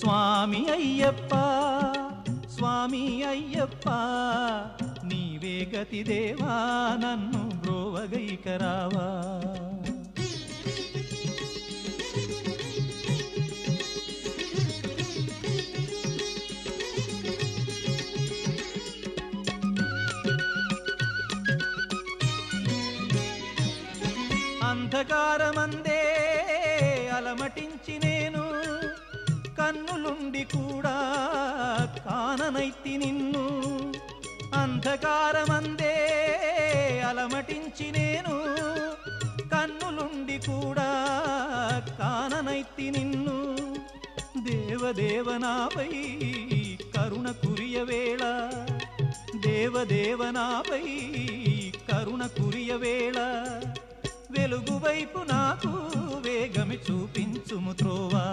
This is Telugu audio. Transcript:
స్వామి అయ్యప్ప స్వామి అయ్యప్ప నీవే గతి దేవా నన్ను బ్రోవగైకరావా అంధకారమందే అలమటించి నేను కన్నులుండి కూడా కాననైతి నిన్ను అంధకారమందే అలమటించి నేను కన్నులుండి కూడా కాననైతి నిన్ను దేవదేవనాపై కరుణ కురియవేళ దేవదేవనాపై కరుణ కురియవేళ వెలుగు వైపు నాకు వేగమి చూపించుము త్రోవా